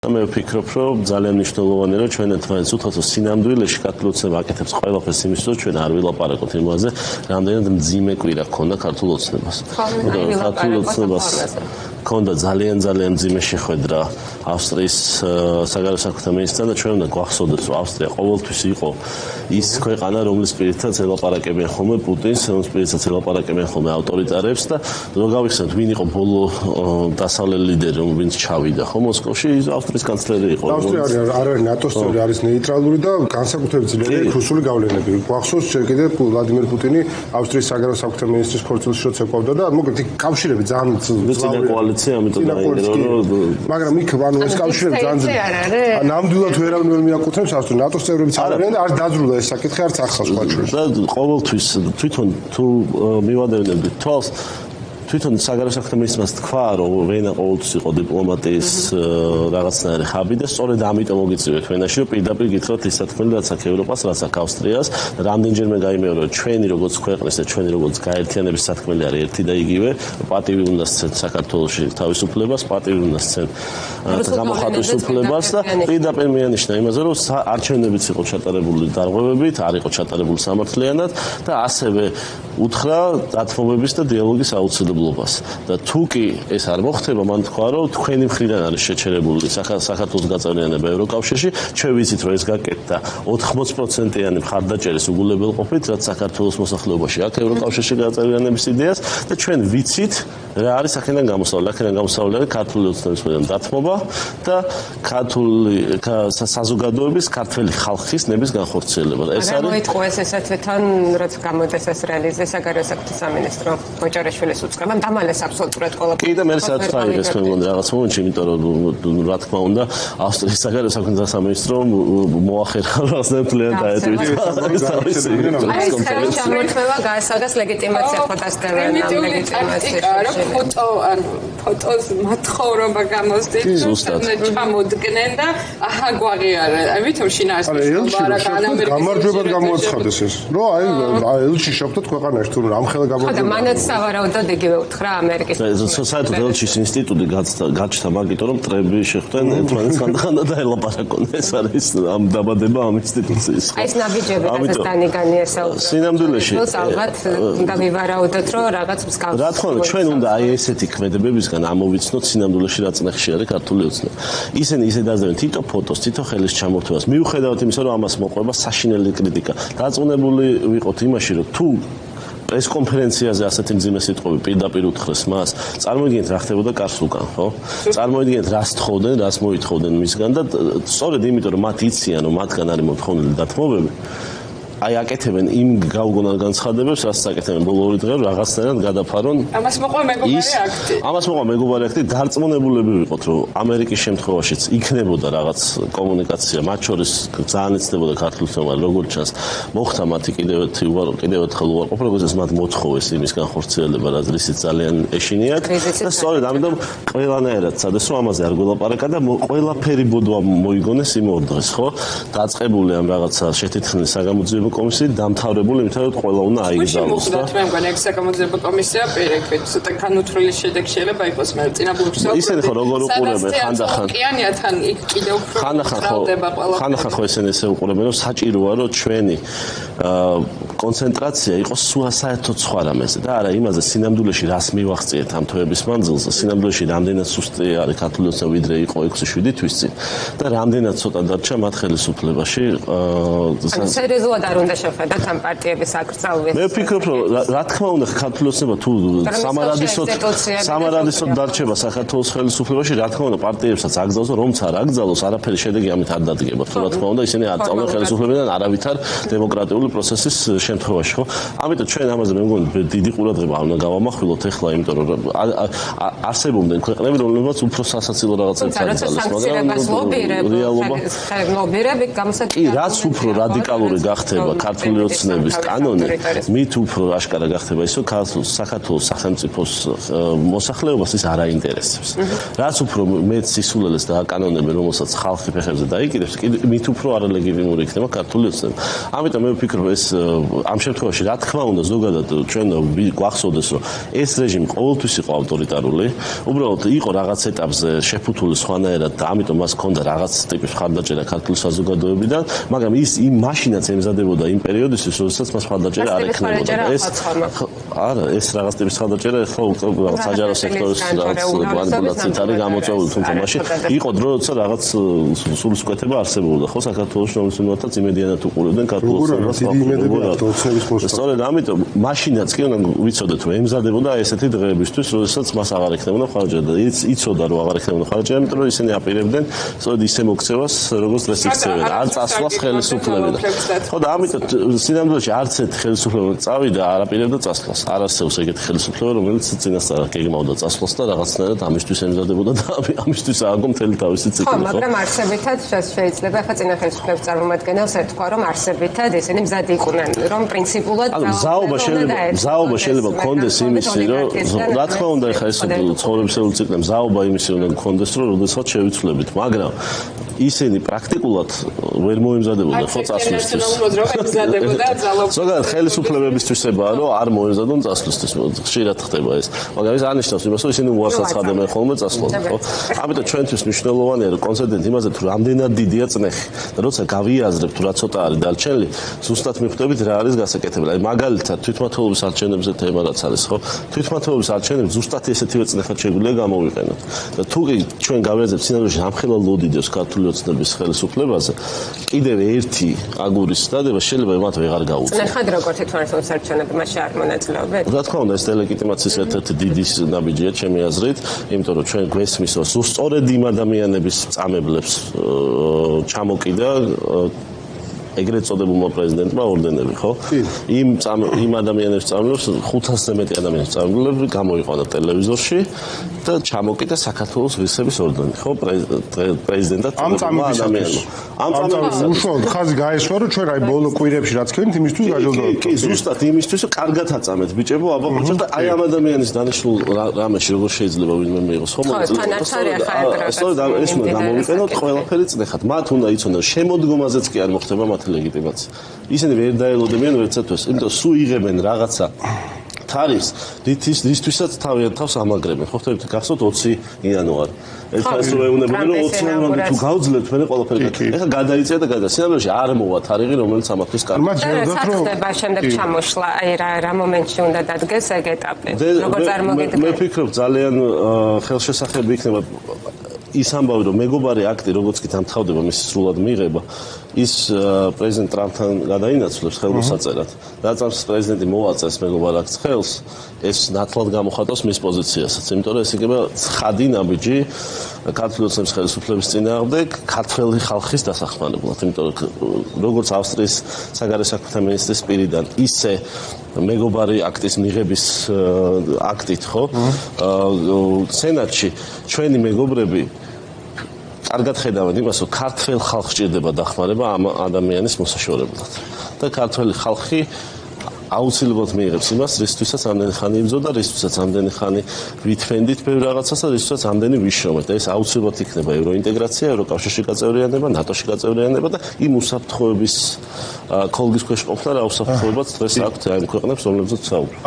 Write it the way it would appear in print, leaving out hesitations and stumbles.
მე ვფიქრობ, რომ ძალიან მნიშვნელოვანია, რომ ჩვენ ერთმანეთს ვუთხოთ, რომ სინამდვილეში ქართული ოცნება აკეთებს ყველაფერს იმისთვის, რომ ჩვენ არ ვილაპარაკოთ იმაზე, რამდენად მძიმე კვირა ჰქონდა ქართულ ოცნებას. ქართულ ოცნებას ჰქონდა ძალიან მძიმე შეხვედრა ავსტრიის საგარეო საქმეთა მინისტრთან და ჩვენ უნდა გვახსოვდეთ, რომ ავსტრია ყოველთვის იყო ის ქვეყანა, რომლის პირითაც ელაპარაკებენ ხოლმე პუტინს, რომლის პირითაც ელაპარაკებენ ხოლმე ავტორიტარებს და რო გავიხსენოთ, ვინ იყო ბოლო დასავლელი ლიდერი, ვინც ჩავიდა ხო მოსკოვში, ავსტრიის კანცლერი იყო. ავსტრია არ არის ნატოს წევრი, არის ნეიტრალური და განსაკუთრებით ძლიერი რუსული გავლენები. გვახსოვს ჯერ კიდევ ვლადიმერ პუტინი ავსტრიის საგარეო საქმეთა მინისტრის ქორწილში როცა ყვავდა და მოკლედ იქ კავშირები ძალიან ძლიერი კოალიცია, ამიტომ დაინტერესდა, მაგრამ იქ ანუ ეს კავშირები ძალიან ნამდვილად ვერავინ ვერ მიაკუთვნებს ავსტრია. ნატოს წევრებიც არ არიან და არ დაძრულა ეს საკითხი არც ახლა სხვა ჩვენს. და ყოველთვის თვითონ თუ მივადევნებდით თვალს თვითონ საგარეო საქმეთა მინისტრს თქვა, რომ ვენა ყოველთვის იყო დიპლომატიის რაღაცნაირი ხაბი და სწორედ ამიტომ მოგიწევთ ვენაში, რომ პირდაპირ გითხრათ ის სათქმელი, რაც აქ ევროპას, რაც აქ ავსტრიას, რამდენჯერმე გაიმეორე, რომ ჩვენი როგორც ქვეყნის და ჩვენი როგორც გაერთიანების სათქმელი არის ერთი და იგივე, პატივი უნდა სცენ საქართველოში თავისუფლებას, პატივი უნდა სცენ გამოხატვის უფლებას და პირდაპირ მიანიშნა იმაზე, რომ არჩევნებიც იყო ჩატარებული დარღვევებით, არ იყო ჩატარებული სამართლიანად და ასევე უთხრა დათმობების და დიალოგის აუცილებლობას. და თუ კი ეს არ მოხდება, მან თქვა, რომ თქვენი მხრიდან არის შეჩერებული საქართველოს გაწევრიანება ევროკავშირში, ჩვენ ვიცით, რომ ეს გაკეთდა 80%-იანი მხარდაჭერის უგულებელყოფით, რაც საქართველოს მოსახლეობაში აქვს ევროკავშირში გაწევრიანების იდეას და ჩვენ ვიცით, რა არის აქედან გამოსავალი. აქედან გამოსავალი არის ქართული ოცნების მხრიდან დათმობა და ქართული საზოგადოების, ქართველი ხალხის ნების განხორციელება. ეს არის მოიტყო ეს ესეთი თან, რაც გამოდის ეს რეალიზაცია საგარეო საქმეთა სამინისტრო მოჭარაშვილის უწყება, დამალეს აბსოლუტურად ყველაფერი. კიდე მე საერთოდ ეს მე მგონი რაღაც მომენტში, იმიტომ რომ რა თქმა უნდა, ავსტრიის საგარეო საქმეთა სამინისტრო მოახერხა რაღაცნაირად დაეტვით. ეს ჩამორთმევა გაასაგას ლეგიტიმაცია ფოტოსტევენ ამ ლეგიტიმაციაში. ფოტოს მათხოვრობა გამოსდით, ჩამოდგნენ და აჰა გვაღიარა. ამიტომ შინაარსში გამარჯვებად გამოაცხადეს ეს. რომ აი ელჩი შევხვდეთ ქვეყანაში თუ რამ ხელა გამარჯვება. და მანაც სავარაუდოდ იგივე უთხრა ამერიკის. საერთოდ ელჩის ინსტიტუტი გაჩნდა, მაგიტომ რომ ტრები შეხვდნენ ერთმანეთს ხანდახანდა და ელაპარაკონ. ეს არის ამ დაბადება ამ ინსტიტუციის. აი ეს ნაბიჯები დანიგანი ესაუბრა. სინამდვილეში ალბათ უნდა მივარაუდოთ, რომ რაღაც მსგავს. რა თქმა უნდა, ჩვენ უნდა აი ესეთი ქმედებებისგან ამოვიცნოთ სინამდვილეში რა წნეხში არის ქართული ოცნება. ისინი ისე დაძებენ თითო ფოტოს, თითო ხელის ჩამორთმევას. მიუხედავად იმისა, რომ ამას მოყვება საშინელი კრიტიკა. დაწუნებული ვიყოთ იმაში, რომ თუ ეს კონფერენციაზე ასეთი მძიმე სიტყვები პირდაპირ უთხრეს მას. წარმოიდგინეთ რა ხდებოდა კარსუკან, ხო? წარმოიდგინეთ რას თხოვდნენ, რას მოითხოვდნენ მისგან და სწორედ იმიტომ რომ მათ იციან, რომ მათგან არის მოთხოვნილი დათმობები. აი აკეთებენ იმ გაუგონარ განცხადებებს, რაც აკეთებენ ბოლო ორი დღე, რაღაცნაირად გადაფარონ. ამას მოყვა მეგობარი აქტი. ამას მოყვა მეგობარი აქტი, დარწმუნებულები ვიყოთ, რომ ამერიკის შემთხვევაშიც იქნებოდა რაღაც კომუნიკაცია, მათ შორის ძალიან იცნებოდა ქართული ოცნება, როგორც ჩანს, მოხდა მათი კიდევ ერთხელ უარყოფა, როგორც მათ მოთხოვეს იმის განხორციელება, რაზრიცით ძალიან ეშინიათ და სწორედ ამიტომ ყველანაირად სადეს რომ ამაზე არ გველაპარაკა და ყველაფერი ბოდვა მოიგონეს იმ ორ დღეს, ხო? დაწყებული ამ რაღაცა შეთითხმის საგამოძიებო კომისიით დამთავრებული, იმიტომ რომ ყველა უნდა აიგზავნოს და მე მგონი ეს საგამოძიებო კომისია პირიქით ცოტა განუთვლილი შედეგი შეიძლება იყოს მე წინა ბლოკში. ისინი ხო როგორ უყურებენ ხანდახან. კიანიათან იქ კიდევ უფრო ხანდახან ხო ესენი ესე უყურებენ, რომ საჭიროა რომ ჩვენი კონცენტრაცია იყოს საერთოდ სხვა რამეზე და არა იმაზე სინამდვილეში რას მივახციეთ ამ თვეების მანძილზე, სინამდვილეში რამდენად სუსტი არის ქართული ოცნება ვიდრე იყო 6-7 თვის წინ და რამდენად ცოტა დარჩა მათ ხელისუფლებაში. სერიოზულად არ უნდა შევხედოთ ამ პარტიების აკრძალვას. მე ვფიქრობ, რომ რა თქმა უნდა ქართული ოცნება თუ სამარადისოდ დარჩება საქართველოს ხელისუფლებაში, რა თქმა უნდა პარტიებსაც აკრძალოს, რომც არ აკრძალოს, არაფერი შედეგი ამით არ დადგება. რა თქმა უნდა ისინი არ წავდნენ ხელისუფლებიდან არავითარ დემოკრატიული პროცესის შემთხვევაში, ხო? ამიტომ ჩვენ ამაზე მე მგონი დიდი ყურადღება უნდა გავამახვილოთ ახლა, იმიტომ რომ არსებობდნენ ქვეყნები, რომლებიც უფრო სასაცილო რაღაცებს აკრძალეს, მაგრამ რეალობა ლობირები გამოსაჭრელი. კი, რაც უფრო რადიკალური გახდება ხდება ქართული ოცნების კანონი, მით უფრო აშკარა გახდება ის, რომ საქართველოს სახელმწიფოს მოსახლეობას ის არ აინტერესებს. რაც უფრო მეტ სისულელეს დააკანონებენ, რომელსაც ხალხი ფეხებზე დაიკიდებს, მით უფრო არალეგიტიმური იქნება ქართული ოცნება. ამიტომ მე ვფიქრობ, ეს ამ შემთხვევაში რა თქმა უნდა ზოგადად ჩვენ გვახსოვდეს, რომ ეს რეჟიმი ყოველთვის იყო ავტორიტარული, უბრალოდ იყო რაღაც ეტაპზე შეფუთული სხვანაირად და ამიტომ მას ჰქონდა რაღაც ტიპის მხარდაჭერა ქართული საზოგადოებიდან, მაგრამ ის იმ მაშინაც ემზადებოდა იმ პერიოდისთვის, როდესაც მას მხარდაჭერა არ ექნებოდა. ეს რაღაც ტიპის მხარდაჭერა ხო საჯარო სექტორის მანიპულაციით არის გამოწვეული, თუმცა მაშინ იყო დრო, როცა რაღაც სულისკვეთება არსებობდა, ხო საქართველოს რომელსაც იმედიანად უყურებდნენ ქართულ ოცნებას. სწორედ ამიტომ მაშინაც კი უნდა ვიცოდეთ, რომ ემზადებოდა ესეთი დღეებისთვის, როდესაც მას აღარ ექნებოდა მხარდაჭერა და იცოდა, რომ აღარ ექნებოდა მხარდაჭერა, იმიტომ რომ ისინი აპირებდნენ სწორედ ისე მოქცევას, როგორც დღეს იქცევენ, არ წასვლას ხელისუფლებიდან. ხო და ამიტომ სინამდვილეში არც ერთ ხელისუფლებამ წავიდა, არ აპირებდა წასვლას. არ არსებობს ეგეთი ხელისუფლება, რომელიც წინასწარ გეგმავდა წასვლას და რაღაცნაირად ამისთვის ემზადებოდა და ამისთვის ააგო მთელი თავისი ციკლი. ხო, მაგრამ არსებითად შეიძლება ახლა წინა ხელისუფლების წარმომადგენელს ეთქვა, რომ არსებითად ესენი მზად იყვნენ, რომ პრინციპულად ზაობა შეიძლება გქონდეს იმისი, რომ რა თქმა უნდა ახლა ეს ცხოვრებისეული ციკლი ზაობა იმისი უნდა გქონდეს, რომ როდესაც შევიცვლებით, მაგრამ ისინი პრაქტიკულად ვერ მოემზადებოდა ხო წასვლისთვის. ზოგადად ხელისუფლებებისთვისებაა, რომ არ მოემზადონ წასვლისთვის. ხშირად ხდება ეს. მაგრამ ეს არნიშნავს იმას, რომ ისინი უარსაცხადებენ ხოლმე წასვლაზე, ხო? ამიტომ ჩვენთვის მნიშვნელოვანია, რომ კონცენტრირდეთ იმაზე, თუ რამდენად დიდია წნეხი. და როცა გავიაზრებთ, თუ რა ცოტა არის დარჩენილი, ზუსტად მიხვდებით რა არის გასაკეთებელი. აი მაგალითად თვითმმართველობის არჩევნებზე თემა რაც არის, ხო? თვითმმართველობის არჩევნები ზუსტად ესეთივე წნეხად შეგვიძლია გამოვიყენოთ. და თუ კი ჩვენ გავიაზრებთ სინამდვილეში ამხელა ლოდიდებს ქართული ოცნების ხელისუფლებაზე, კიდევ ერთი აგურის დადება შეიძლება მათ ვეღარ გაუწიოთ. წნეხად როგორ თვითმმართველობის არჩევნები მასში არ მონაწილეობენ? რა თქმა უნდა, ეს დელეგიტიმაციის ერთ-ერთი დიდი ნაბიჯია ჩემი აზრით, იმიტომ რომ ჩვენ გვესმის, რომ სწორედ იმ ადამიანების წამებლებს ჩამოკიდა ეგრეთ წოდებულმა პრეზიდენტმა ორდენები, ხო? იმ ადამიანებს წამებლებს 500-ზე მეტი ადამიანებს წამებლები გამოიყვანა ტელევიზორში და ჩამოკიდა საქართველოს ღირსების ორდენი, ხო? პრეზიდენტად ამ წამებისათვის. ამ წამებისათვის უშუალოდ ხაზი გაესვა, რომ ჩვენ აი ბოლო კვირებში რაც ქვენით იმისთვის გაჟღერდით. კი, ზუსტად იმისთვის, რომ კარგად აწამეთ ბიჭებო, აბა ხოჭა და აი ამ ადამიანის დანიშნულ რამეში როგორ შეიძლება ვინმე მიიღოს, ხო? სწორედ ეს უნდა გამოვიყენოთ ყველაფერი წნეხად. მათ უნდა იცოდნენ, შემოდგომაზეც კი არ მოხდება მათ ლეგიტიმაცია. ისინი ვერ დაელოდებიან ვერცერთვეს, იმიტომ სულ იღებენ რაღაცა თარიღს, რითვისაც თავიანთ თავს ამაგრებენ. ხო ხთებით, გახსოვთ 20 იანვარი. ეხლა ეს რო ეუბნებოდნენ, რომ 20 იანვარი თუ გავძლებთ, მე ყველაფერი ეხლა გადაიწია და სინამდვილეში არ მოვა თარიღი, რომელიც ამათთვის კარგია. ხდება შემდეგ ჩამოშლა, აი რა მომენტში უნდა დადგეს ეგ ეტაპი. როგორ წარმოგიდგენთ? მე ვფიქრობ ძალიან ხელშესახები იქნება ის ამბავი, რომ მეგობარი აქტი, როგორც კი დამთავრდება მისი სრულად მიღება, ის პრეზიდენტ ტრამპთან გადაინაცვლებს ხელმოსაწერად. რაც პრეზიდენტი მოაწეს მეგობარ აქტს ხელს, ეს ნათლად გამოხატავს მის პოზიციასაც, იმიტომ რომ ეს იქნება ცხადი ნაბიჯი ქართული ოცნების ხელისუფლების წინააღმდეგ ქართველი ხალხის დასახმარებლად, იმიტომ რომ როგორც ავსტრიის საგარეო საქმეთა მინისტრის პირიდან, ისე მეგობარი აქტის მიღების აქტით, ხო? სენატში ჩვენი მეგობრები კარგად ხედავენ იმას, რომ ქართველ ხალხს ჭირდება დახმარება ამ ადამიანის მოსაშორებლად. და ქართველი ხალხი აუცილებლად მიიღებს იმას, რისთვისაც ამდენი ხანი იბრძოდა, რისთვისაც ამდენი ხანი ვითვენდით ბევრ რაღაცას და რისთვისაც ამდენი ვიშრომეთ. და ეს აუცილებლად იქნება ევროინტეგრაცია, ევროკავშირში გაწევრიანება, ნატოში გაწევრიანება და იმ უსაფრთხოების ქოლგის ქვეშ ყოფნა, რა უსაფრთხოებაც დღეს აქვთ აი ქვეყნებს, რომლებზეც ვსაუბრობ.